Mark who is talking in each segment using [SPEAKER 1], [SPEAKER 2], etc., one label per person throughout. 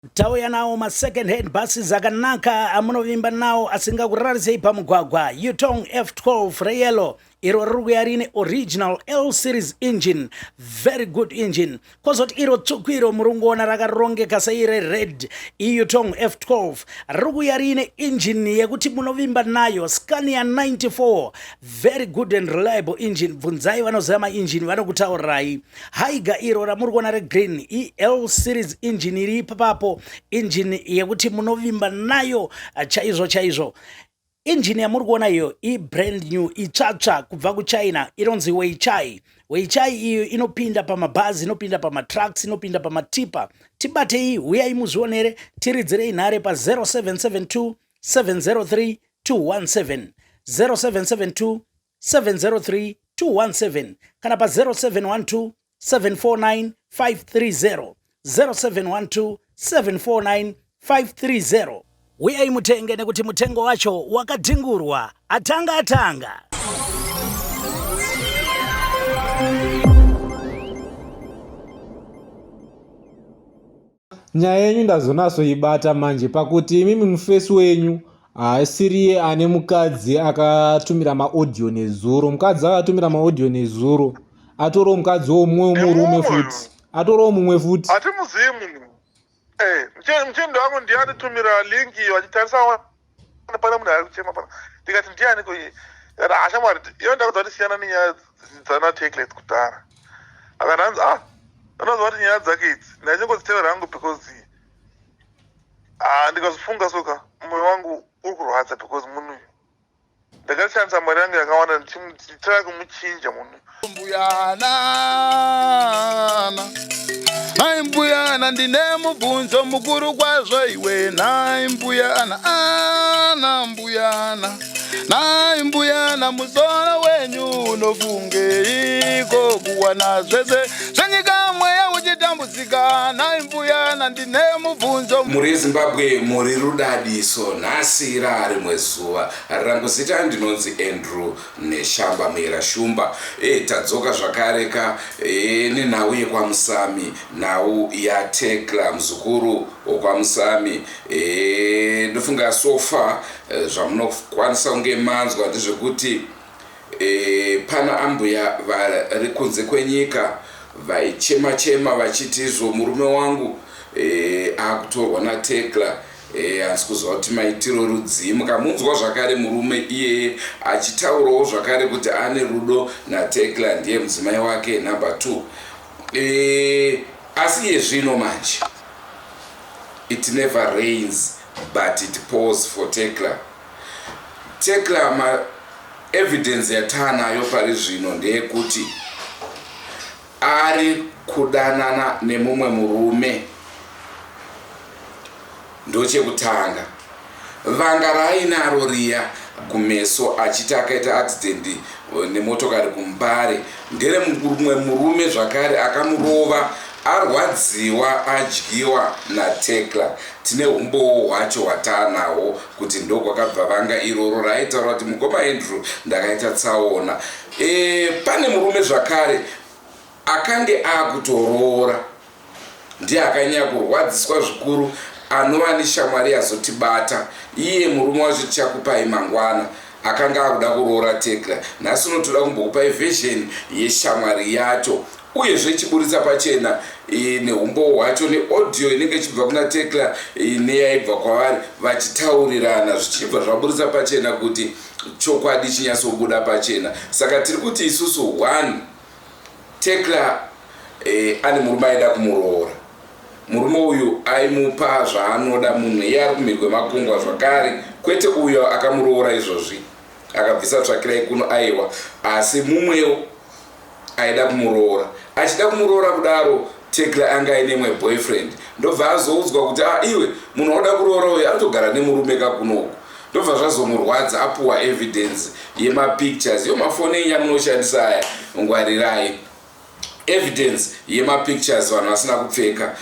[SPEAKER 1] Tauya nawo ma second hand buses akanaka amunovimba nawo asingakurarisei pamugwagwa. Yutong F12 reyelo iro rikuya rine original L series engine, very good engine. Kozoti iro tsukwiro murungoona rakarongeka seire red Yutong F12 rikuya rine engine yekuti munovimba nayo Scania 94, very good and reliable engine. Bvunzai vanoziva maengine vanokutaurirai. Haiga iro ramurikuona regreen L series engine iri ipapo, engine yekuti munovimba nayo chaizvo chaizvo. Engine yamuri kuona iyo brand new itsvatsva kubva kuChina, inonzi Weichai. Weichai iyo inopinda pamabhazi, inopinda pamatrucks, inopinda pamatipa. Tibate iyi, huyai muzvionere, tiridzirei nhare pa 0772 703 217 0772 703 217 kana pa 0712 749 530 0712 749 530. Uyai mutenge nekuti mutengo wacho wakadhingurwa. Atanga.
[SPEAKER 2] Nyaya yenyu ndazonasoibata manje pakuti mimi mufesi wenyu haasiriye ane mukadzi akatumira maaudio nezuro. Mukadzi akatumira maaudio nezuro atorowo mukadzi womumwe murume futi, atorowo mumwe futi.
[SPEAKER 3] Ati muzimu mchendo wangu ndiani tumira linki wachitarisa pana munhu ari kuchema pana ndikati ndiani ko ashamwari iyo ndakuzati siyana nenyaya dzana Tekla kudhara akananzi ndinozwa kuti nyaya dzake idzi ndachingodzitevera hangu because ndikazofunga soka mwoyo wangu uri kurwadza because munhu ndakashandisa mari yangu yakawanda ndichitara kumuchinja munhu
[SPEAKER 4] Nai mbuyana ndine mubvunzo mukuru kwazvo iwe. Nai mbuyana ana mbuyana, nai mbuyana musoro wenyu unofungeiko kuwana zvese zvenyika mweya uchitambudzika. Nai mbuyana ndine mubvunzo.
[SPEAKER 5] Muri Zimbabwe muri rudadiso, nhasi rimwe zuva rangozita ndinonzi Andrew Neshamba Mera Shumba. Tadzoka zvakareka nenhau yekwamusami, nhau yaTekla muzukuru wokwamusami. Ndofunga sofa zvamunokwanisa kunge manzwa ndezvekuti pana ambuya vari kunze kwenyika vaichema vachiti izvo murume wangu akutorwa naTekla. Asi kuzva kuti maitiro rudzii. Mukamunzwa zvakare murume iyeye achitaurawo zvakare kuti ane rudo naTekla, ndiye mudzimai wake number 2. Asi yezvino manje it never rains but it pours for Tekla. Tekla ma evidence yatanayo pari zvino ndeyekuti ari kudanana nemumwe murume. Ndochekutanga vanga rainaro riya kumeso achiti akaita accident nemotokari kuMbare, ndere mumwe murume zvakare akamurova arwadziwa adyiwa naTekla. Tine umbowo hwacho hwatanahwo kuti ndokwakabva vanga iroro raitaura kuti mukoma Andrew ndakaita tsaona. Pane murume zvakare akange akutoroora, ndiye akanyanya kurwadziswa zvikuru, anova neshamwari yazotibata. Iye murume wacho tichakupai mangwana akanga akuda kuroora Tekla. Nhasi unotoda kumbokupai version yeshamwari yacho, uyezve chiburitsa pachena neumbo hwacho neaudio inenge ichibva kuna Tekla neyaibva kwavari vachitaurirana zvichibva zvaburitsa pachena kuti chokwadi chinyatsobuda pachena. Saka tiri kuti isusu 1 Tekla ane murume aida kumuroora. Murume uyu aimupa zvaanoda munhu iye ari kumhiri kwemakungwa zvakare, kwete uyo akamuroora izvozvi akabvisa tsvakirai kuno aiwa, asi mumwewo aida kumuroora. Achida kumuroora kudaro Tekla anga aine mwe boyfriend, ndobva azoudzwa kuti iwe munhu wauda kuroora uyu anotogara nemurume kakunoku. Ndobva zvazomurwadza apuwa evidence yemapictures yomafoni enyu yamunoshandisa aya, ngwarirai evidence yemapictures vanhu vasina kupfeka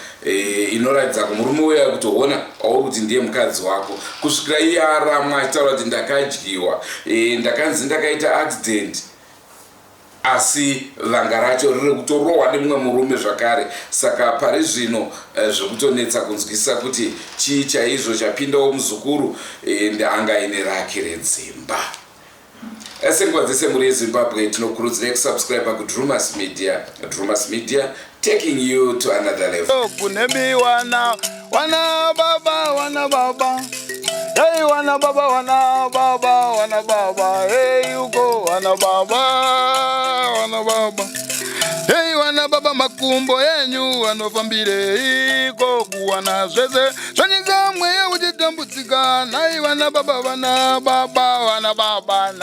[SPEAKER 5] inoratidza kumurume uya kutoona auri kuti ndiye mukadzi wako. Kusvikira iye aramwa achitaura kuti ndakadyiwa, ndakanzi ndakaita accident. asi vanga racho riri kutorohwa nemumwe murume zvakare. Saka pari zvino zvekutonetsa kunzwisisa kuti chii chaizvo chapindawo muzukuru ndeangaine rake redzimba. Senguva dzese muri yeZimbabwe tinokurudzirai kusubscribe kuDrumas Media. Drumas Media, taking you to another level.
[SPEAKER 4] Kunemi wana baba hey wana baba hey uko wana baba hey wana baba makumbo yenyu anofambire iko kuwana zvese zvanyika mweya uchitambudzika nai wana baba nai wana baba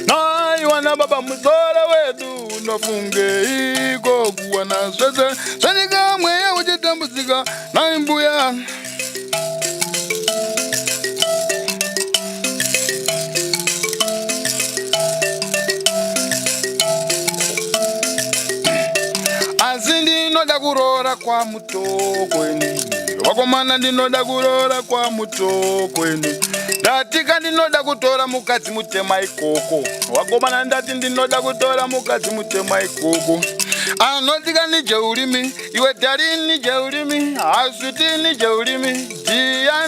[SPEAKER 4] nai wana baba muzora wedu unofunge iko kuwana zvese zvanyika mweya uchitambudzika nai mbuya asi ndinoda kurora kwa mutokweni wakomana ndinoda kurora kwa mutokweni ndatika ndinoda kutora mukadzi mutema ikoko wakomana ndati ndinoda kutora mukadzi mutema ikoko anotika nijeurimi iwe dari nijeurimi aswiti nijeurimi dia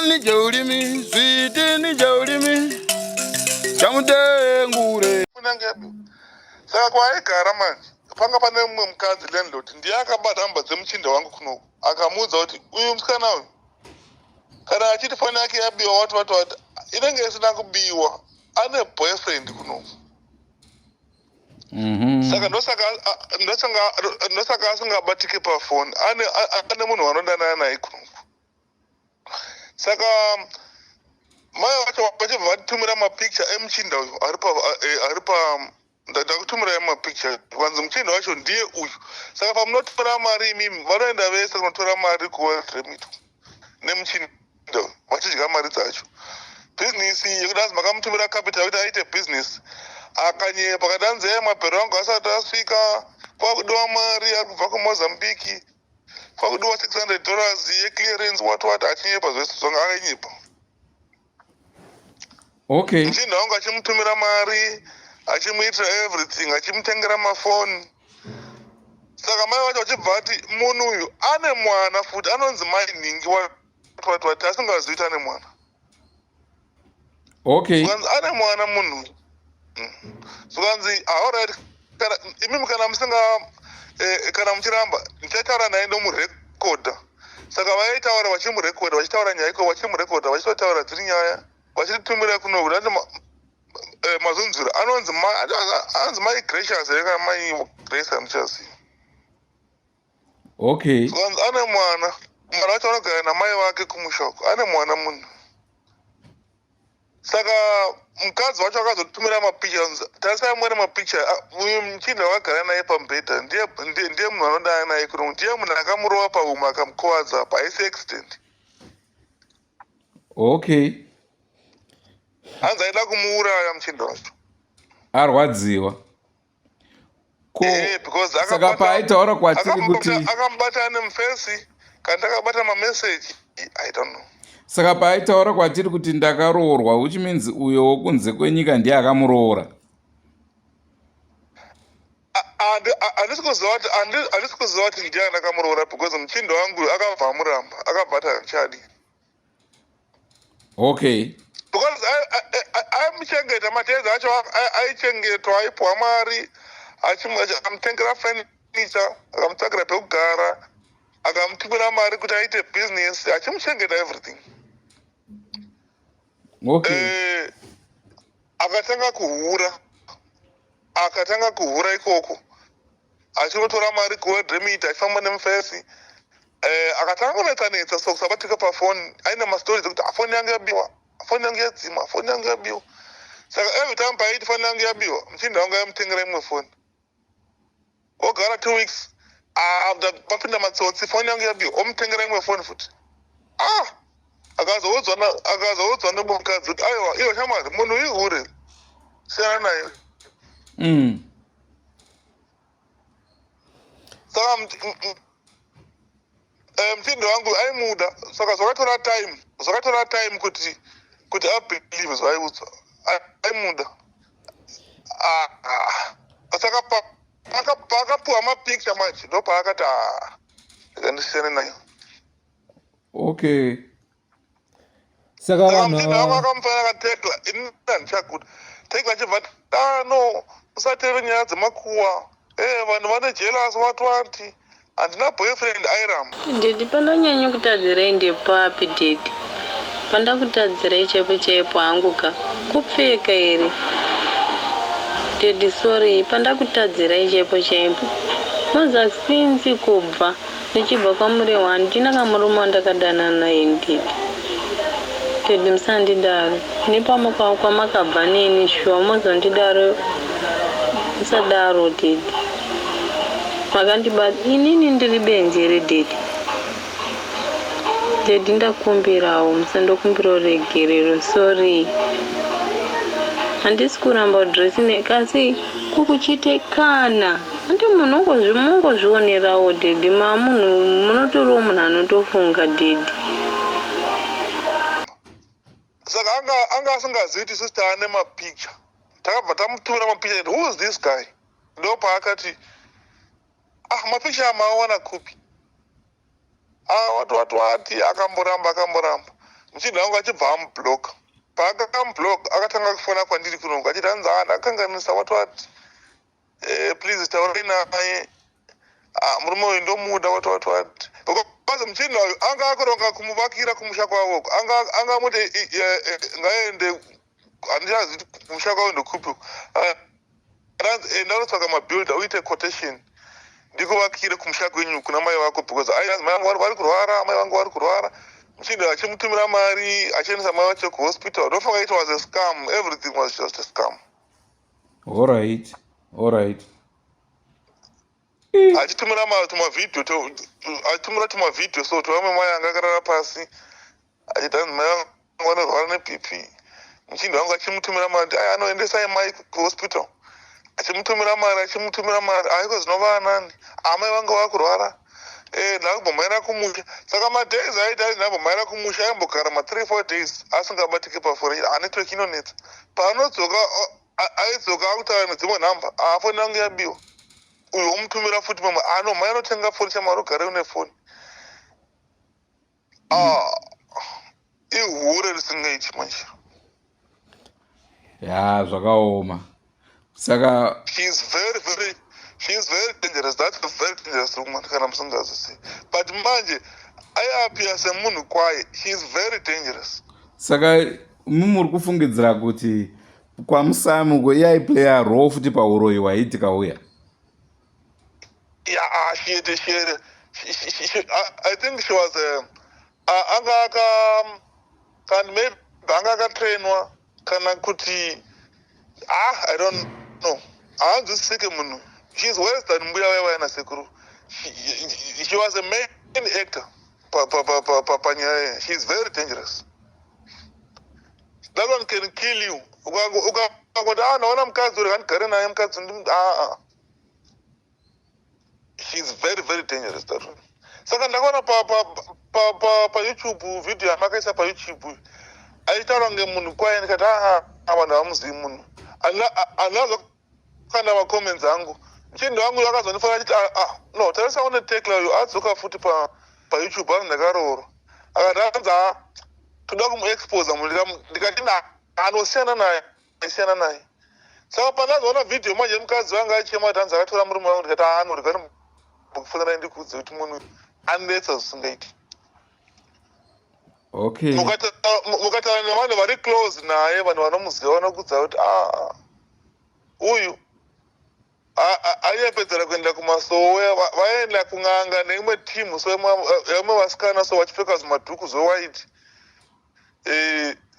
[SPEAKER 4] nijeurimi switi nijeurimi chamutengure.
[SPEAKER 3] Saka kwaigara manje panga pane mumwe mukadzi landlord ndiye akabata hamba dzemuchinda wangu kunoku akamuudza kuti uyu musikana uyu kana achiti foni yake yabiwa wati inenge isina kubiwa ane boyfriend kunoku. Saka ndosaka asingabatike pafoni ane munhu wanodanana naye kunoku. Saka mai vacho vachibva vatitumira mapicture emuchinda uyu ari pa ndakutumira mapicture vanzi muchinda wacho ndiye uyu. Saka pamunotora mari imimi vanoenda vese kunotora mari kuWorld Remit nemuchinda vachidya mari dzacho. Bhizinesi yekudanzi makamutumira capital kuti aite bhizinesi akanyepa akadanzi mabhero angu asati asvika kwakudiwa mari ari kubva kuMozambique kwakudiwa $600 yeclearance wati achinyepa zvese zvanga akanyepa.
[SPEAKER 2] Okay.
[SPEAKER 3] Muchinda wangu achimutumira mari achimuitira everything achimutengera mafoni. Saka mai vacho vachibva vati munhu uyu ane mwana futi anonzi Mainingi wati asingazivi kuti ane mwana.
[SPEAKER 2] Okay.
[SPEAKER 3] Ukanzi ane mwana munhu uyu. Ukanzi alright imimi kana musinga kana muchiramba ndichataura naye ndomurekodha. Saka vaitaura vachimurekodha vachitaura nyaya iko vachimurekodha vachitotaura dziri nyaya vachitumira kuno kuti mazunzura anonzi mai Gracious here kana mai Grace andichaziva.
[SPEAKER 2] Okay.
[SPEAKER 3] Ukanzi ane mwana wacho anogara namai vake kumushoko ane mwana munhu. Saka mukadzi wacho akazotumira mapicha tarisai mwere mapicha uyu muchinda wakagara naye pamubhedha ndiye munhu anodana naye kuno ndiye munhu akamurova pahuma akamukuvadza paisi accident.
[SPEAKER 2] Okay.
[SPEAKER 3] Hanzi aida kumuuraya muchinda wacho
[SPEAKER 2] arwadziwa
[SPEAKER 3] because
[SPEAKER 2] saka paaitaura kwatiri kuti
[SPEAKER 3] akamubata nemufesi kana takabata mameseji I don't know.
[SPEAKER 2] Saka paaitaura kwatiri kuti ndakaroorwa which means uyo wokunze kwenyika ndiye akamuroora.
[SPEAKER 3] Handisi kuziva kuti ndiye ndakamuroora because muchinda wangu akabva amuramba akabva chadi.
[SPEAKER 2] Okay.
[SPEAKER 3] Because aimuchengeta matedza acho aichengetwa aipuwa mari akamutengera furniture akamutsvakira pekugara akamutumira mari kuti aite business achimuchengeta everything.
[SPEAKER 2] Okay.
[SPEAKER 3] Akatanga kuhura ikoko achinotora mari kuWorld Remit achifamba nemufesi akatanga kunetsanetsa so kusabatika pafoni aine mastori dzekuti foni yangu yabiwa foni yangu yadzima foni yangu yabiwa. Saka every time paiti foni yangu yabiwa muchinda wangu aimutengera imwe foni ogara 2 weeks after papinda matsotsi foni yangu yabiwa omutengera imwe foni futi. Akazoudzwa nemukadzi kuti aiwa iwo shamwari munhu uyu hure siyana naye. Saka muchinda wangu aimuda saka zvakatora time kuti kuti abhilive zvaiudzwa aimuda. Saka pakapuwa mapicture manje ndo paakati ndisiyane nayo.
[SPEAKER 2] Okay. Saka vanhu
[SPEAKER 3] mutenda wangu akamufanira akatekla ini handichakuda tekla achibva no usateere nyaya dzemakuwa vanhu vane jealous watwati handina boyfriend airamba.
[SPEAKER 6] Dedi pandanyanya kutadzirai ndepapi dedi? Panda kutadzirai chaipo hangu ka kupfeka ere? Dedi sorry, panda kutadzirai chaipo. Moza sinzi kubva nichibva kwamuri wani ndina kamurume wandakadana naye ndidi. Dedi musandidaro nepama kwamakabva neni shuwa mozondidaro musadaro dedi. Makandibata inini ndiri benjere dedi. Dedi ndakumbirawo musandokumbirawo regerero sorry. Handisi kuramba dressing kasi kukuchitekana. Andi munongozvionerawo dedi mamunhu munotoriwo munhu anotofunga dedi.
[SPEAKER 3] Saka anga asingazivi kuti sister ane mapicture. Takabva tamutumira mapicture. Who is this guy? Ndo paakati mapicture amaona kupi? Wati akamboramba. Muchinda wangu achibva amublock. Paakamublock akatanga kufona kwandiri kunongo achiti hanzi ndakanganisa wati please taurei naye. Murume uyu ndomuda wati. Because muchinda uyu anga akuronga kumuvakira kumusha kwavoko. Anga muti ngaende handichazi kuti kumusha kwavo ndokupi. Ndanotsvaga mabuilder uite quotation. Ndikuvakire kumusha kwenyu kuna mai vako because mai vangu vari kurwara. Muchinda achimutumira mari achiendesa mai vacho kuhospital. Ndofunga it was a scam. Everything was just a scam.
[SPEAKER 2] All right.
[SPEAKER 3] Achitumira tumavidhio so tovamwe mai anga akarara pasi achiti hanzi mai vangu vanorwara neBP. Muchinda wangu achimutumira mari anoendesai mai kuhospital. Achimutumira mari aiko zvinova nani mai vangu vakurwara ndakubomhaira kumusha. Saka madays aiti ndakubomhaira kumusha aimbogara 3-4 days asingabatiki pafoni anetwork inonetsa. Paanodzoka aidzoka akutaura nedzimwe nhamba foni yangu yabiwa. Uyu womutumira futi mamwe mai anotenga foni chamari ugare une foni. Ihure risingaiti manje.
[SPEAKER 5] Ya zvakaoma. Saka
[SPEAKER 3] she is very dangerous. That's a very dangerous woman kana musingazivi. But manje aiapia semunhu kwaye she is very dangerous.
[SPEAKER 5] Saka muri kufungidzira kuti kwamusamuko iaiplaya role futi pauroyi hwaiitika uya.
[SPEAKER 3] Yeah, she had I think she was maybe akatrainwa kana kuti I don't know. Handiziseke munhu. She's worse than mbuya waya nasekuru. She was a main actor panyaya. She's very dangerous. That one can kill you. Naona mukadzi uri kandigare naye mukadzi she's very, very dangerous, that one. Saka ndakaona pa YouTube video amakaisa pa YouTube. Aitaura ngemunhu kwaye ndikati vanhu hamuzivi munhu. Anazo kana macomments angu. Muchinda wangu akazondifonera achiti no tarisa une tekla uyu adzoka futi pa YouTube anzi ndakaroorwa. Akati hanzi toda kumuexpose munhu ndikati anosiyana naye. Saka pandazoona video manje mukadzi wanga achema kuti hanzi akatora murume wangu ndikati anorikani kufanira ndikudze kuti munhu anetsa zvisingaiti.
[SPEAKER 5] Okay.
[SPEAKER 3] Mukataura nevanhu vari close naye vanhu vanomuziva vanokudza kuti uyu aiyapedzera kuenda kumasowe vaenda kun'anga neimwe timu so yamwe vasikana so vachipfeka zvimadhuku zvewaiti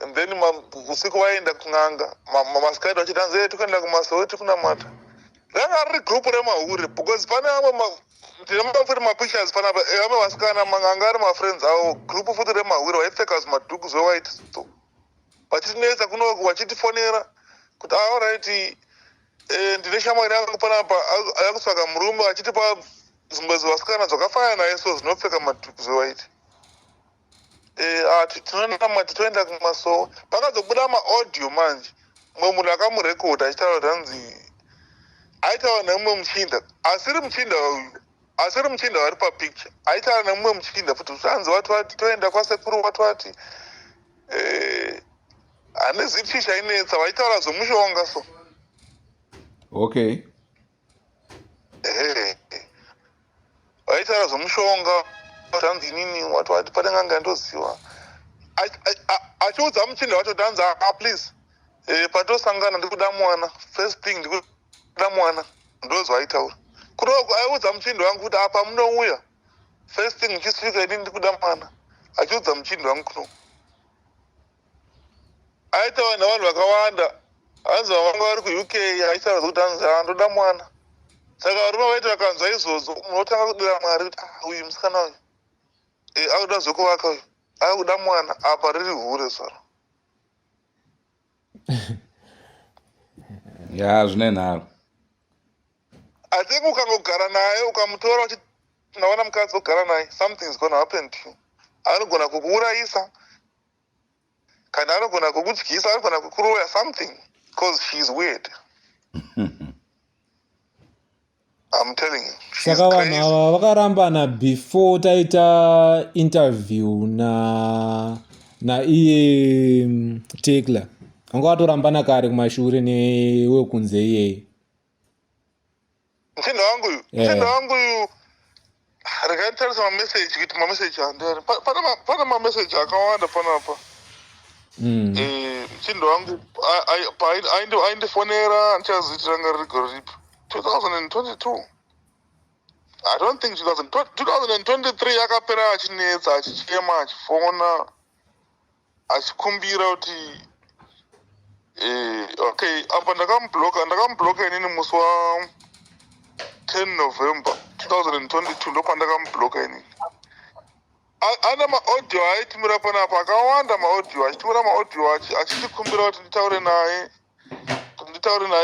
[SPEAKER 3] and then usiku vaenda kun'anga masikadi vachiti hanzi tikuenda kumasowe tikunamata. Ranga riri group remahure because pane amwe ndinamafuti mapictures panapa amwe vasikana mang'anga ari mafriends avo group futi remahure vaipfeka zvimadhuku zvewaiti so vachitinetsa kunoku vachitifonera kuti alright ndine shamwari yangu panapa ayakutsvaga murume achitipa zvimwe zvivasikana zvakafanana naye so zvinopfeka madhuku zvewaiti. ati tinonamati toenda kumasowa. Pakazobuda maaudio manje, mwe munhu akamurekodha achitaura kuti hanzi aitaura nemumwe muchinda, asiri muchinda vari papicture, aitaura nemumwe muchinda futi hanzi wati toenda kwasekuru wati hane zipi chainetsa, vaitaura zvomushonga so.
[SPEAKER 2] Okay.
[SPEAKER 3] Vaitaura zvomushonga hanzi nini wati pane nganga ndoziva achiudza muchinda wacho kuti hanzi please patosangana ndikuda mwana, first thing ndikuda mwana, ndozva aitaura. Kudoko aiudza muchinda wangu kuti apa munouya first thing ndichisvika ini ndikuda mwana, achiudza muchinda wangu kuno. Aitaura navanhu vakawanda, hanzi vamanga vari kuuk aitaura kuti hanzi ndoda mwana. Saka varume vaiti vakanzwa izvozvo munotanga kudira Mwari kuti uyu musikana uyu akuda zvokuvaka uyu akuda mwana, apa riri hure zvaro.
[SPEAKER 5] Ya zvine nharo.
[SPEAKER 3] Asi ukangogara naye ukamutora uchiti naona mukadzi ogara naye, something is going to happen to you. Anogona kukuurayisa, kana anogona kukutyisa, anogona kukuroya something, because she is weird. I'm telling you.
[SPEAKER 2] Saka vanhu ava vakarambana before taita interview na iye Tekla. Vanga vatorambana kare kumashure newekunze iyeye.
[SPEAKER 3] Mchinda wangu uyu rekantarisa mameseji kuti mameseji handari. Pana mameseji akawanda panapa. Mchinda wangu aindifonera ndichazviitira ranga riri gore ripi 2022. I don't think 2023 yakapera achinetsa achichema achifona achikumbira kuti okay apa ndakamubloka inini musi wa 10 November 2022 ndopandakambloka inini. Ana maaudio aitumira panapa akawanda, maaudio achitumira maaudio achitikumbira kuti nditaure naye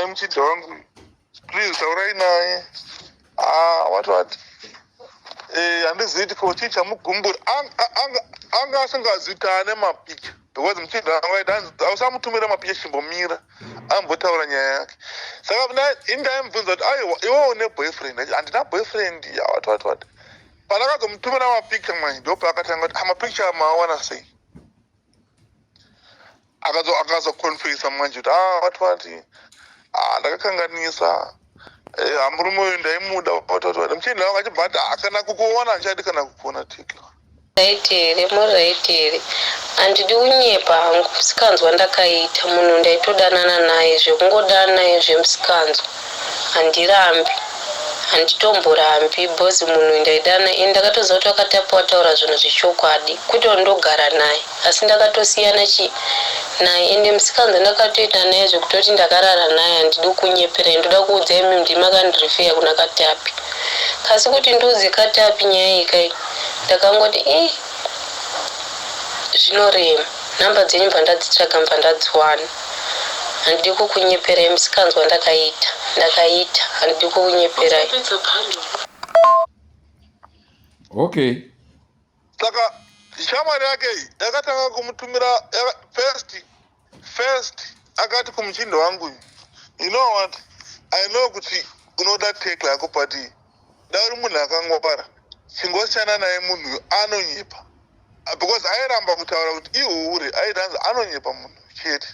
[SPEAKER 3] muchinda wangu, please taurai naye. Wati handizivi kuti chii chamugumbura. Anga asingazivi kuti ane mapicha, because muchinda wangu aiti hanzi ausamutumira mapicha chimbomira ambotaura nyaya yake. Saka indaimubvunza kuti aiwa iwewo une boyfriend? Handina boyfriend. Wati pandakazomutumira mapicha manje ndopaakatanga kuti mapicha amawana sei. Akazoconfessa manje kuti wati ndakakanganisa, murume uyu ndaimuda. Muchinda wangu achibva kana kukuona handichadi kana kukuona Tekla.
[SPEAKER 6] Muraitire handidi kunyepa hangu musikanzwa ndakaita munhu ndaitodanana naye zvekungodana naye zvemusikanzwa handirambi, handitomborambi bhozi munhu ndaidana ini ndakatoziva kuti akatapiwa taura zvinhu zvechokwadi kuti ndogara naye, asi ndakatosiyana naye ende musikanzwa ndakatoita naye zvekutoti ndakarara naye handidi kunyepera, ndoda kuudzai mimi ndimakandirifeya kuna Katapi. Kasi kuti ndiudze Katapi nyaya ikai ndakangoti zvinorema, nhamba dzenyu bva ndadzitsvaga bva ndadziwana, handidi kukunyeperai musikanzwa ndakaita handidi kukunyeperai.
[SPEAKER 5] Okay.
[SPEAKER 3] Saka shamwari yake yakatanga kumutumira first akati kumuchinda wangu, you know what, I know kuti unoda Tekla yako but dauri munhu akangwara chingosiyana naye munhu anonyepa, because airamba kutaura kuti ihure aidanza anonyepa munhu chete,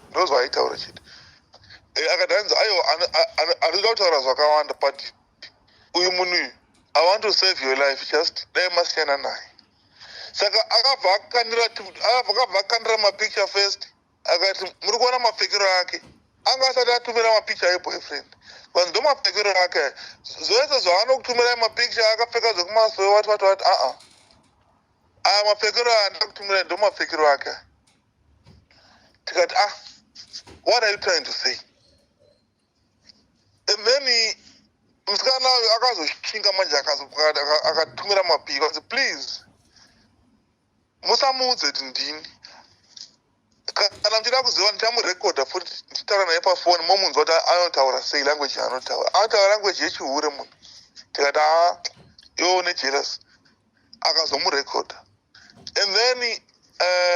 [SPEAKER 3] ndozva aitaura chete. Akadanza aiwa arikuda kutaura zvakawanda but uyu munhu uyu I want to save your life, just dai masiyana naye. Saka akabva akandira mapicture first, akati muri kuona mapfekero ake, anga asati atumira mapicture eboyfriend, because ndo mapfekero ake zvose zvaanokutumirai mapicture akapfeka zvekumasowe wati aya mapfekero andakutumirai ndo mapfekero ake. Tikati what are you trying to say? And then musikana akazoshinga manje akatumira mapicture akati please musamuudze kuti ndini, kana muchida kuziva ndichamurekodha futi ndichitaura naye pafoni momunzwa kuti anotaura sei language anotaura language yechihure munhu. Tikati iwo une jealous, akazomurekodha and then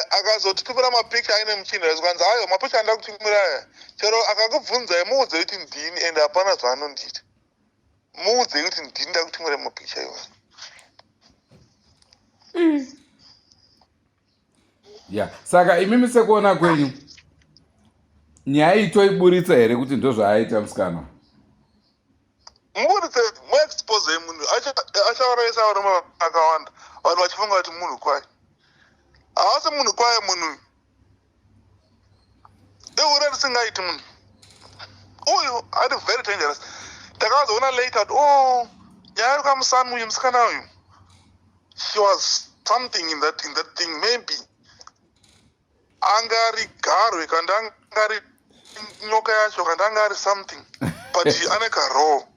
[SPEAKER 3] akazotitumira mapicha aine muchinda zvikanzi ayo mapicha anda kutumira aya chero akakubvunzai muudze kuti ndini ende hapana zvaanondiita muudze kuti ndini ndakutumira mapicha iwayo.
[SPEAKER 5] ya saka imimi sekuona kwenyu nyaya itoiburitsa here kuti ndo zvaaita musikana
[SPEAKER 3] muburitse muexpose munhu achauraisa varume vakawanda vanhu vachifunga kuti munhu kwaye haasi munhu kwaye munhu iure risingaiti munhu uyu ari very dangerous. Ndakazoona later kuti nyaya iri kwamusami uyu musikana uyu she was something in that thing. Maybe angari garwe kandi angari nyoka yacho kandi angari something but ane karo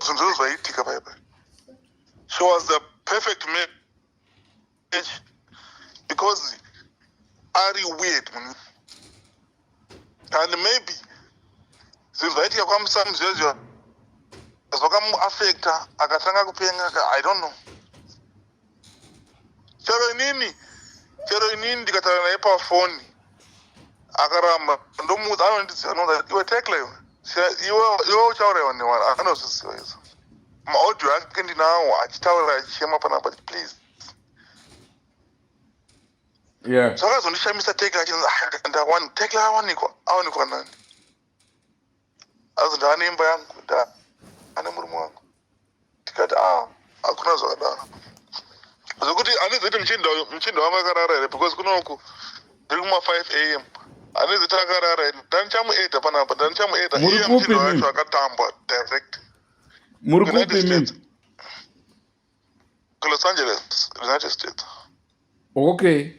[SPEAKER 3] zvinhu zvaitika paipai. She was the perfect match because ari weird and maybe zvinhu zvaitika kwamusami zvezvo zvakamuaffecta akatanga kupenga. I don't know. chero inini ndikataura naye pafoni akaramba ndomuudza anondiziva anonza iwe tekla iwe uchauraiwa newari anozviziva izvo maaudio ake ndinawo achitaura achichema panapa please. Zvakazondishamisa tekla achinzi tekla awanikwa nani azi ndaane imba yangu ane murume wangu tikati hakuna zvakadaro zvokuti handizoiti muchinda wangu akarara here because kunoku ndiri kuma5 am handizoiti akarara here ndanichamuedha panapa ndanichamuedha iye muchinda wacho akatambwa direct
[SPEAKER 5] muri kupi mimi
[SPEAKER 3] kuLos Angeles United States.
[SPEAKER 5] Okay,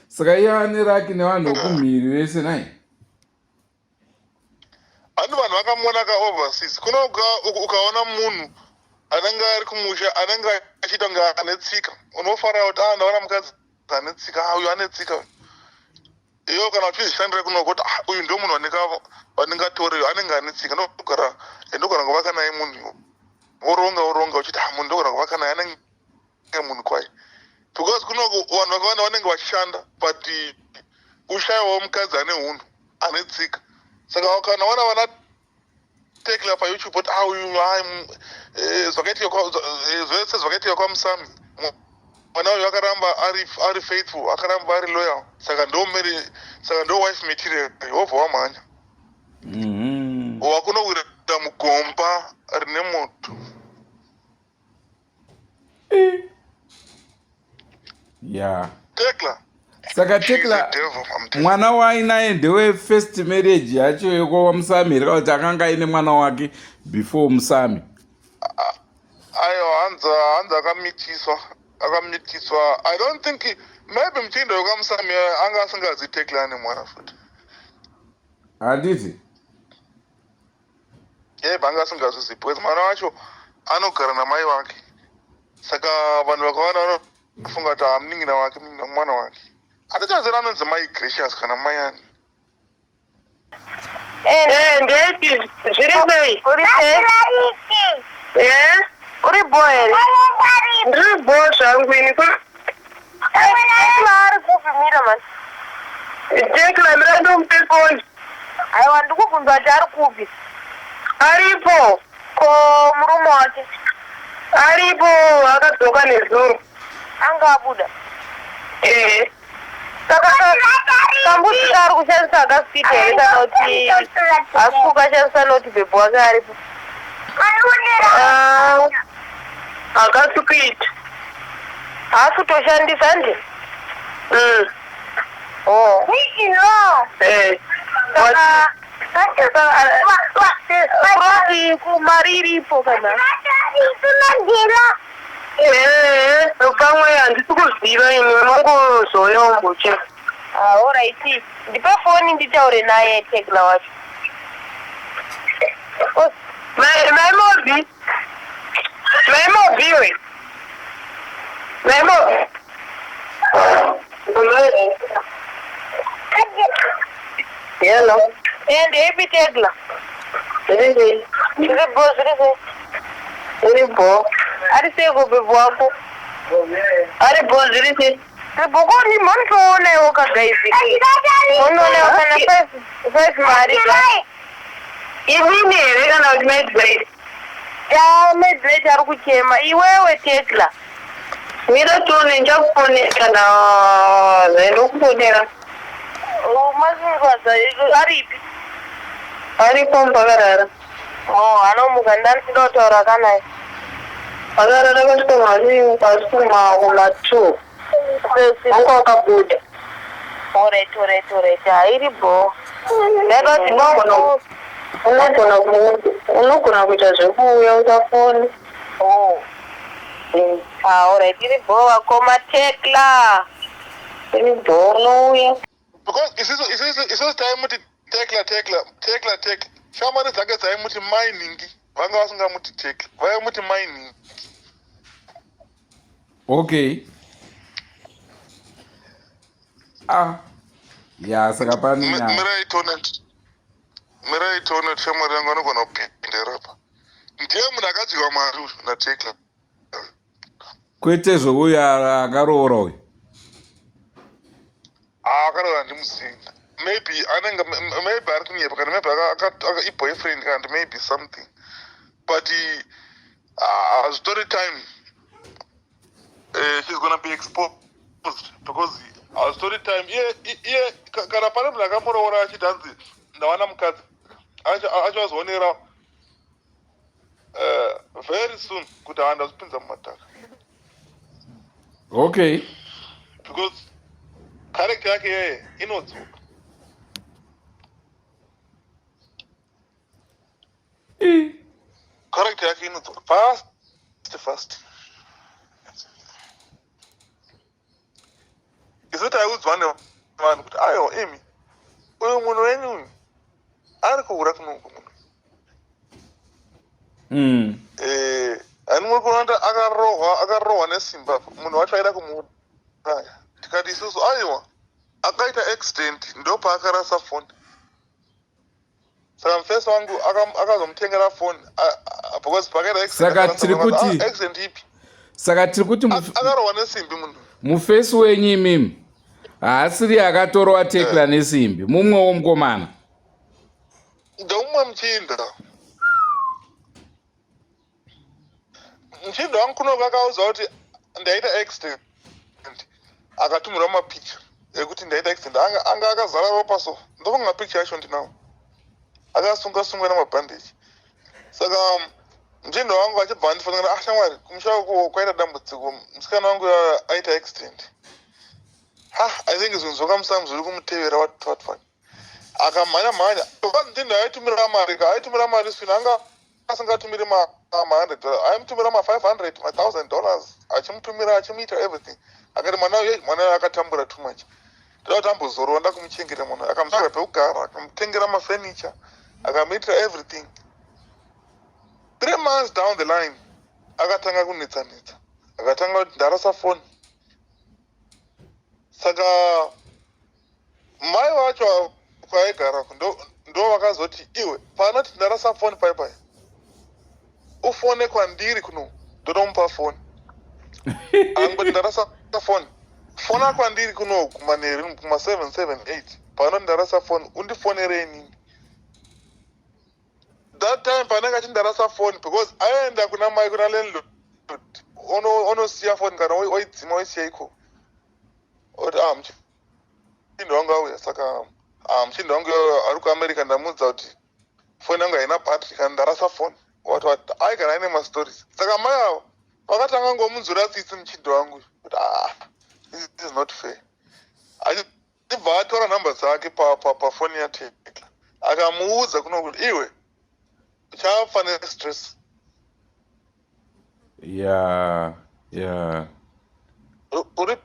[SPEAKER 5] saka iye ane raki nevanhu vokumhiri vese nai
[SPEAKER 3] handi vanhu vakamuona kaoverseas kuno ukaona munhu anenge ari kumusha anenge achiita kunge ane tsika unofara kuti ndaona mukadzi ane tsika uyu ane tsika iyo kana uchizvishandira kuno kuti uyu ndo munhu wanengatoriyo anenge ane tsika ndogara kuvaka naye munhu woronga uchiti munhu ndogara kuvaka naye anenge munhu kwaye because kuno vanhu vakawanda vanenge vachishanda but ushayiwawo mukadzi ane hunhu ane tsika saka kana vana tekla payoutube kuti uyu zvese zvakaitika kwamusami mwana uyu akaramba ari faithful akaramba ari loyal saka ndo wife material wobva wamhanya wakunowira mugomba rine moto. Tekla
[SPEAKER 5] saka tekla mwana waainaye ndewe first marriage yacho yekwamusami reka kuti akanga aine mwana wake before musami
[SPEAKER 3] aiwa hanzi akamitiswa I don't think maybe muchinda wekwamusami anga asingazi tekla ane mwana futi
[SPEAKER 5] handiti
[SPEAKER 3] anga asingazvizivi because mwana wacho anogara namai wake saka vanhu vakawanda vanofunga kuti hamuningina wake mwana wake atachazera anonzi mai Gracious kana mai ani
[SPEAKER 6] ndeti zviri sei uri boy ndiri boy zvangu ini ari kuvhimira mani tekla mirandomupe foni aiwa ndikubvunza kuti ari kupi aripo ko murume wake aripo akadzoka nezuro anga abuda saka kambutika ari kushandisa akasvita here kana kuti asi kukashandisa noti bhebho wake aripo hakasi kuita haasi kutoshandisa ndi mari iripo kana pamwe handisi kuziva imi mangozoyomboche alright ndipe foni nditaure naye tekla wacho maimobi we maimobi hello ndeipi tekla zviribo zviri sei kubhebho wako aribo zviri sei Bokoni montoone wakagaivi. Monone wakana 5 mari. Ini rega na medbait. Ya medbait ari kuchema. Iwewe Tekla. Mira tone njapone kana zendo kuponera. Mazingwaza aripi. Ari pombagarara. Anomuganda ndotora kana. Agarara kasto mari kasto ma 2. Ungo kabuda. Alright. Iri bo. Lero tinono. Unogona kuita zvekuuya usafoni. Alright, iri bo wakoma Tekla. Iri bo unouya.
[SPEAKER 3] Because isiso time muti Tekla. Shamari dzake dzai muti mining. Vanga vasinga muti Tekla. Vai muti mining.
[SPEAKER 5] Okay. Ya saka pani ya.
[SPEAKER 3] Mirai tonet shamari yangu anogona kupindira apa. Ndiye munhu akadyiwa mari naTekla.
[SPEAKER 5] Kwete zvouya akaroora uyu.
[SPEAKER 3] Akaroora ndimuzinga. Maybe ari kunyepa kana maybe i-boyfriend and maybe something. But story time she's gonna be exposed because story time kana pane munhu akamuroora achiti hanzi ndawana mukadzi achazionera very soon kuti handazvipinza mumadhaka.
[SPEAKER 5] Okay.
[SPEAKER 3] Because character yake yeye inodzoka. Character yake inodzoka fast. Isoti aiudzwa nevanhu kuti aiwa imi uyu munhu wenyu uyu ari kuura kunongo munhu. Ani muri kuona akarohwa nesimba munhu wacho aida kumuuraya. Tikati isusu aiwa akaita accident ndopakarasa foni. Saka mufesi wangu akazomutengera foni because pakaita accident ipi.
[SPEAKER 5] Saka tiri kuti
[SPEAKER 3] akarohwa nesimbi munhu.
[SPEAKER 5] Mufesi wenyu imimi haasiri akatorwa Tekla nesimbi, mumwewo mukomana.
[SPEAKER 3] Ndomumwe muchinda. Muchinda wangu kunoku akaudzwa kuti ndaita accident. Akatumirwa mapicha ekuti ndaita accident. Anga akazara ropa so. Ndofunga picture yacho ndinawo. Akasunga namabhandeji. Saka muchinda wangu achibva andifonera shamwari kumusha kwaita dambudziko musikana wangu aita accident. I think zvinhu zvakamusama zviri kumutevera watfani. Akamhanya. Muchinda aitumira mari swina anga asingatumiri $100. Aimutumira $500, $1,000. Achimutumira achimuita everything. Akati mwana akatambura too much. Toda tambozorwa ndakumuchengera mwana. Akamusvira pekugara, akamutengera mafurniture, akamuitira everything. 3 months down the line, akatanga kunetsa. Akatanga kuti ndarasa foni. Saka mai wacho kwaigara ndo vakazoti iwe panoti ndarasa foni pai. Ufone kwandiri kuno ndonomupa foni. Angoti ndarasa foni. Fona kwandiri kuno kumaneri kuma 778. Panoti ndarasa foni undifonere nini. That time panenge achindarasa foni because aenda kuna mai kuna landlord. Onosiya foni kana oidzima oisiya iko. Oti muchindo wangu auya saka muchindo wangu ari kuAmerica ndamuudza kuti foni yangu haina battery kana ndarasa foni. Wati aigara aine mastories. Saka mai avo vakatanga ngomunzwira tsitsi muchindo wangu kuti this is not fair. Achibva atora nhamba dzake pafoni yaTekla. Akamuudza kuno kuti iwe uchafa nestress.
[SPEAKER 5] Yeah.
[SPEAKER 3] Uri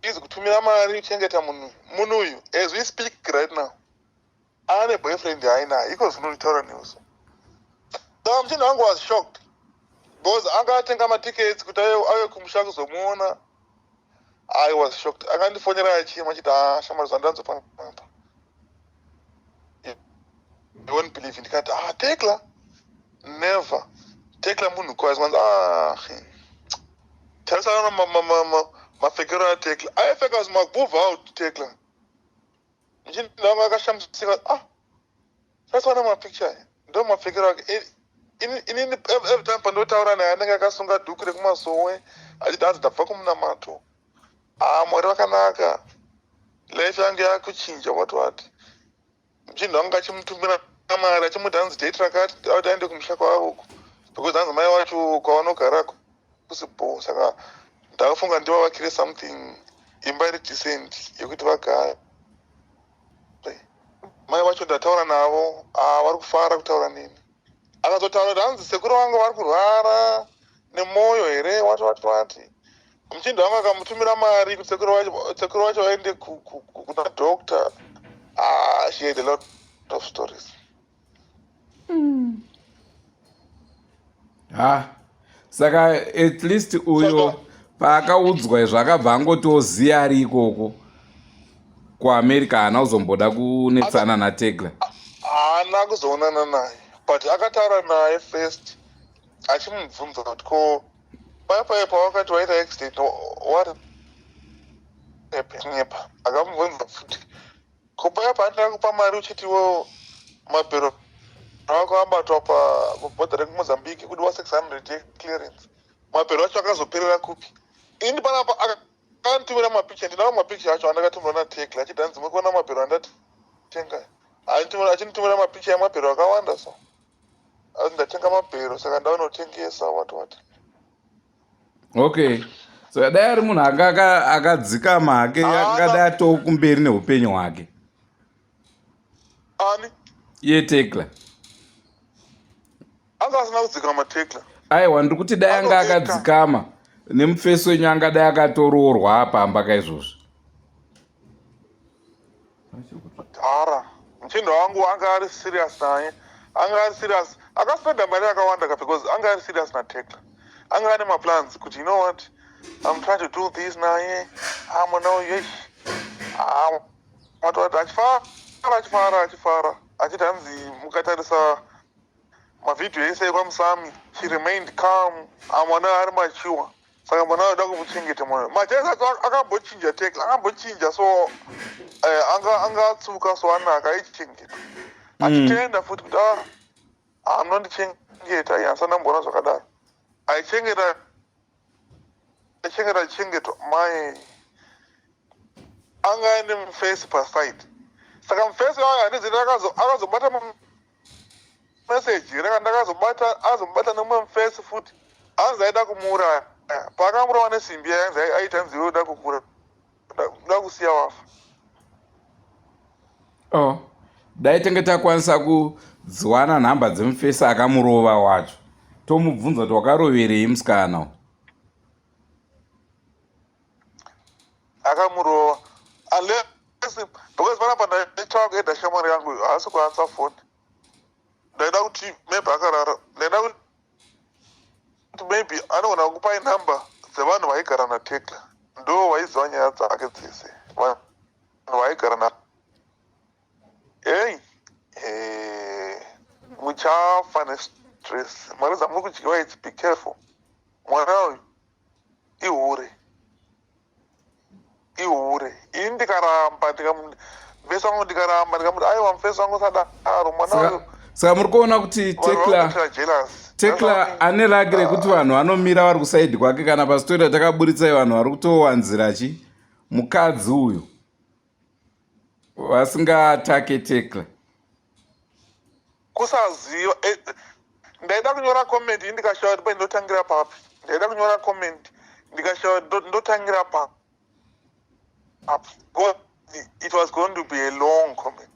[SPEAKER 3] busy kutumira mari uchengeta munhu uyu as we speak right now ane boyfriend haina iko zvinotaura news. Saka muchinda wangu was shocked because akatenga matickets kuti auye kumusha kuzomuona. I was shocked. Akandifonera achima achiti shamwari zvandanzwa panapa. You won't believe. Ndikati Tekla never. Tekla munhu kwazwa tarisana mapfekero atekla aipfeka zvimagubva out tekla ndindangu akashamisika saswana mapicture aya ndo mapfekero ake inini every time pandotaura naye anenge akasunga dhuku rekumasowe achiti azi ndabva kumunamato mwari wakanaka life yangu yakuchinja wati mchinda wangu achimutumira mari achimuti hanzi date rakati auti aende kumusha kwavo because hanzi mai wacho kwavanogara kusipo saka ndakafunga ndivavakire something imba iri decent yekuti vagare mai vacho ndataura navo vari kufara kutaura nini akazotaura kuti hanzi sekuru vangu vari kurwara nemwoyo here wati muchinda wangu akamutumira mari kuti sekuru vacho vaende kuna doctor she had a lot of stories
[SPEAKER 5] saka at least uyo paakaudzwa izvakabva angotoziya ari ikoko kuamerica haana kuzomboda kunetsana natekla
[SPEAKER 3] haana kuzoonana naye but akataura naye first achimubvunza kuti ko paipa wakati waita accident what nepa akamubvunza futi ko paipa andina kupa mari uchitiwo mabhero awako abatwa pabhodha rekumozambique kuti wa600 clearance mabhero acho akazoperera kupi ini panapa akanditumira mapicha ndinawo mapicha acho andakatumira natekla achiti hanzi mukuona mabhero andatenga achinditumira mapicha emabhero akawanda so asi ndatenga mabhero saka ndaunotengesa wati
[SPEAKER 5] okay so dai ari munhu anga akadzikama hake angadai atoo kumberi neupenyu hwake
[SPEAKER 3] ani
[SPEAKER 5] iye tekla
[SPEAKER 3] anga asina kudzikama tekla
[SPEAKER 5] aiwa ndiri kuti dai anga akadzikama nemufeso wenyu angadai akatoroorwa apamba kaizvozvo
[SPEAKER 3] hara muchindo wangu anga ari serious naye anga ari serious akaspenda mari yakawanda because anga ari serious natekla anga ane maplans kuti you know what I'm trying to do this naye mwana uyu wati achifara achiti hanzi mukatarisa mavhidhiyo ese ekwamusami she remained calm mwana ari machiwa saka mwana uda kumuchengeta mwana machaisa akambochinja tekla akambochinja so angatsuka so anaka aichengeta achitenda futi kuti munondichengeta asana mbona zvakadaro aichengeta mai anga ane mufesi paside saka mufesi wayo handiziti akazobata meseji azomubata nemumwe mufesi futi hanzi aida kumuuraya paakamurova nesimbi yanzi aita hanzi iwe uda kukura uda kusiya wafa
[SPEAKER 5] dai tenge takwanisa kudziwana nhamba dzemufesi akamurova wacho tomubvunza kuti wakaroverei musikana
[SPEAKER 3] akamurova unless because panapa ndaitaura kuedha shamwari yangu haasi kuansa foni ndaida kuti maybe akarara ndaida kuti maybe anogona kupai nhamba dzevanhu vaigara natekla ndo vaiziva nyaya dzake dzese vanhu vaigara na muchafa nestress mari dzamuri kudyiwa idzi be careful mwana uyu ihure ini ndikaramba mufesi wangu ndikamuti aiwa mufesi wangu sadaro mwana uyu
[SPEAKER 5] saka muri kuona kuti tekla ane ragi rekuti vanhu vanomira vari kusaidhi kwake kana pasitori ratakaburitsai vanhu vari kutowanzira mukadzi uyu vasingatake tekla
[SPEAKER 3] kusaziva ndaida kunyora comment ndikashaura kuti ndotangira papi ndaida kunyora comment ndikashaura ndotangira papi it was going to be a long comment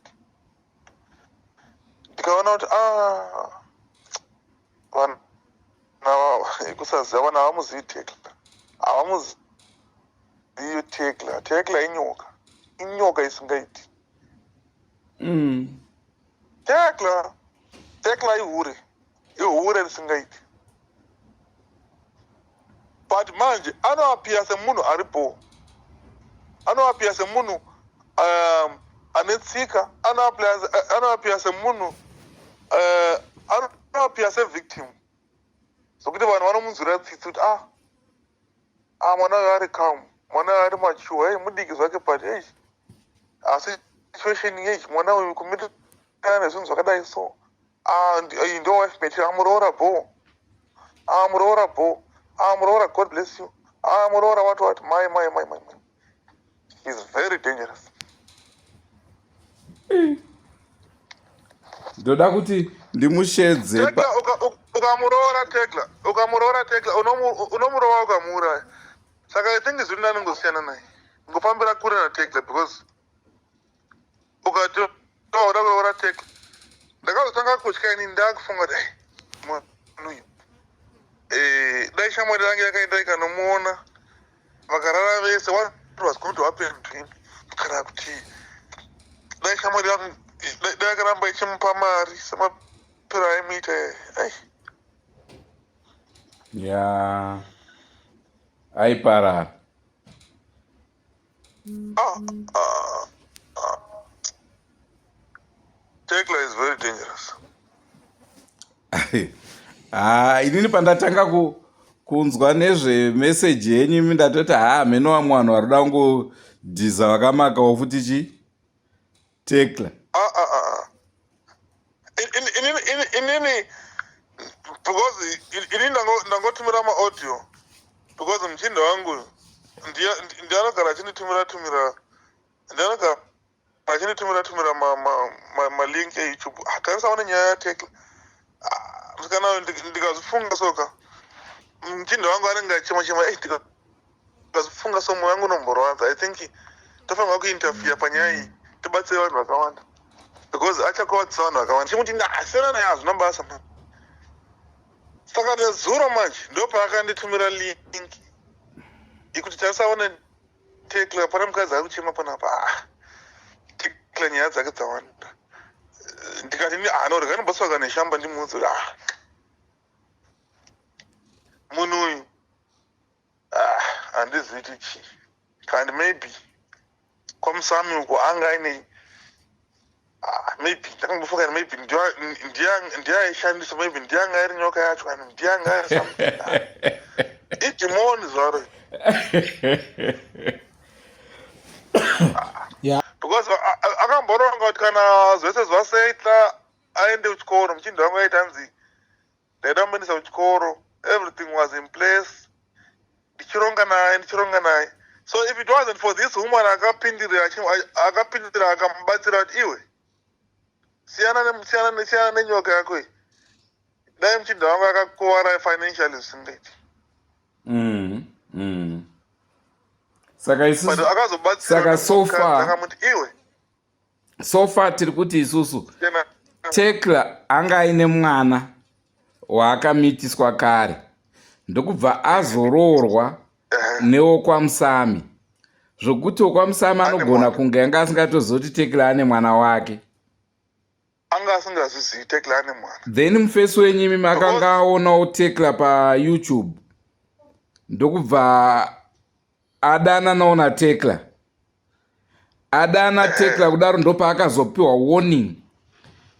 [SPEAKER 3] ndikaona kuti vanhu kusaziva vanhu havamuzivi tekla havamuzivi tekla inyoka isingaiti tekla ihure risingaiti but manje anoapia semunhu aripo anoapia semunhu ane tsika anoapia semunhu anoapia sevictim sokuti vanhu vanomunzwira tsitsi kuti mwana uyo ari calm mwana ari machuwa mudiki zvake but asi situation yeji mwana uyu kumirirana nezvinhu zvakadai so iyi ndo wife mate amuroora bo amuroora god bless you amuroora what my is very dangerous.
[SPEAKER 5] ndoda kuti ndimushedze
[SPEAKER 3] ukamuroora tekla unomurova ukamuuraya saka I think zviri nanongosiyana naye ngofambira kure natekla because ukati uda kuroora tekla ndakazotanga kutya ini ndakufunga kuti munhuyu dai shamwari yange yakaenda ikanomuona vakarara vese what was going to happen to him kana kuti dai shamwari yangu dai akaramba ichimupa mari semapiraimita
[SPEAKER 5] ya aiparara
[SPEAKER 3] Tekla is very dangerous.
[SPEAKER 5] inini pandatanga kunzwa nezvemeseji yenyu imi ndatoti mheno vamwe vanhu vari kuda kungodhiza vakamakawo futi chi Tekla
[SPEAKER 3] inini because inini ndangotumira maaudio because muchinda wangu ndianogara achinitumira achinitumira malink eyoutube tarisaone nyaya yatekla kana ndikazifunga soka muchinda wangu anenge achema ndikazifunga so moyo wangu unomborwadza I think tofanira kuinterfere panyaya iyi tibatsire vanhu vakawanda because achakuwadzisa vanhu vakawanda chimuti asiyana naye hazvina basa man saka nezuro manje ndopaakanditumira link ikuti tarisaone tekla pane mukadzi ari kuchema panapa tekla nyaya dzake dzawanda ndikati norega nimbosvaka neshamba ndimuudzi kuti munhu uyu handizivi chii kandi maybe kwamusami uko anga aine maybe ndakambofunga maybe ndiyaishandisa maybe ndiyanga iri nyoka yacho kana ndiyanga iri something idhimoni zvaro because akamboronga kuti kana zvese zvaseitla aende kuchikoro muchinda wangu aita nzi ndaida kumboendesa kuchikoro everything was in place ndichironga naye so if it wasn't for this woman akapindira akamubatsira kuti iwe siyana nenyoka yako dai muchinda wangu akakuwara financially zvisingeti
[SPEAKER 5] saka sofa tiri kuti isusu Tekla anga aine mwana waakamitiswa kare ndokubva azoroorwa newokwamusami zvokuti wokwamusami anogona kunge anga asingatozoti Tekla ane mwana wake
[SPEAKER 3] anga asingazizivi Tekla ane mwana
[SPEAKER 5] then mufesi wenyu imi makanga aonawo Tekla payoutube ndokubva adananawo naTekla Tekla kudaro ndopaakazopiwa warning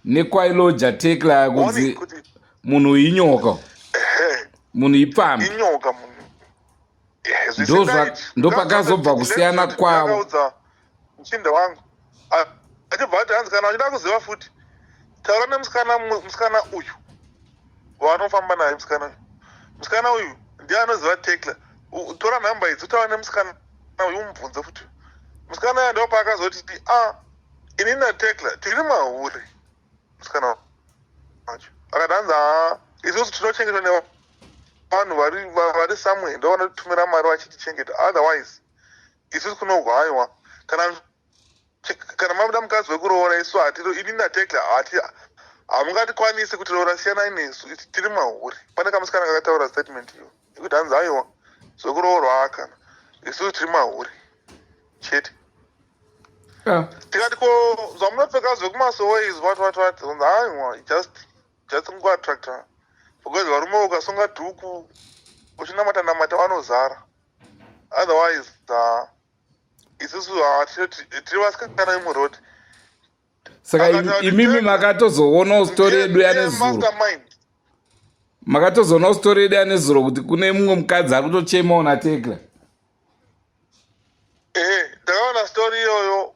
[SPEAKER 5] nekwailoja Tekla kunzi munhu inyoka munhu ipfambi
[SPEAKER 3] inyoka munhu
[SPEAKER 5] ndopakazobva kusiyana kwavo
[SPEAKER 3] muchinda wangu achibva ati hanzi kana uchida kuziva futi taura nemusikana uyu waanofamba naye musikana uyu ndiye anoziva Tekla tora nhamba idzi utaura nemusikana uyu umubvunze futi musikana uya ndo paakazoti inini naTekla tiri mahure musikana wacho akati hanzi isusu tinochengetwa nevanhu vari somewhere ndo vanotumira mari vachitichengeta otherwise isusu kunohwaiwa kana mabuda mukadzi wekuroora isu inini naTekla hamungatikwanisi kutiroora siyanai nesu tiri mahure pane kamusikana kakataura statement iyo ekuti hanzi aiwa zvekuroorwa akana isusu tiri mahure chete tikati ko zvamunopfeka zvekumasoways what aiwa just kungoattracta because varume ukasunga dhuku uchinamata vanozara otherwise isusu tiri vasikana vemurodi
[SPEAKER 5] saka imimi makatozoonawo stori yedu yanezuro makatozoonawo stori yedu yanezuro kuti kune mumwe mukadzi ari kutochemawo naTekla
[SPEAKER 3] ndakaona story iyoyo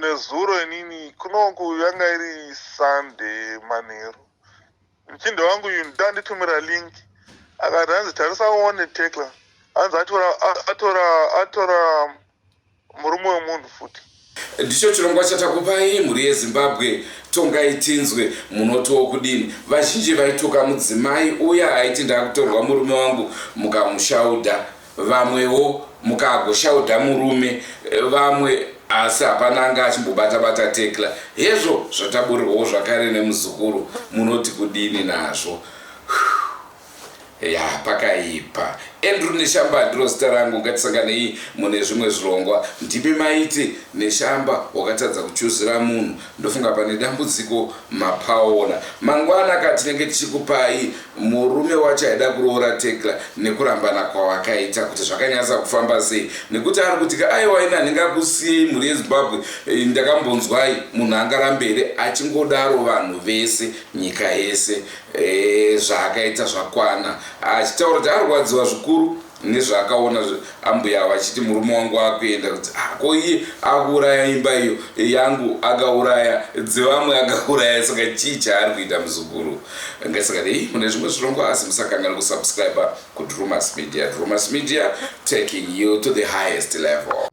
[SPEAKER 3] nezuro inini kunoku yanga iri Sunday manheru. Muchindo wangu uyu ndanditumira link akati hanzi tarisa uone Tekla, hanzi atora murume wemunhu futi.
[SPEAKER 5] Ndicho chirongwa chatakupai mhuri yeZimbabwe tongai tinzwe munotiwo kudini. Vazhinji vaituka mudzimai uya aiti ndakutorwa murume wangu mukamushaudha, vamwewo mukagoshaudha murume, vamwe asi hapana anga achimbobata Tekla. Hezvo zvataburirwawo zvakare nemuzukuru, munoti kudini nazvo? Ya pakaipa. Andrew Neshamba ndiro zita rangu. Ngatisanganei mune zvimwe zvirongwa. Ndipi maiti Neshamba wakatadza kuchuzira munhu. Ndofunga pane dambudziko mapaona. Mangwana katinenge tichikupai murume wacho aida kuroora Tekla nekurambana kwawakaita kuti zvakanyasa kufamba sei. Nekuti ari kuti aiwa ina ndingakusiyei mhuri yeZimbabwe, ndakambonzwai munhu angarambere achingodaro vanhu vese nyika yese zvaakaita zvakwana, achitaura kuti arwadziwa zvikuru nezvaakaona ambuya vachiti murume wangu akuenda kuti ko iye akuuraya imba iyo yangu, akauraya dzevamwe, akauraya, saka chii chaari kuita muzukuru. Ngatisakati mune zvimwe zvirongwa, asi musakangana kusubscribe kuDrumas Media. Drumas Media, taking you to the highest level.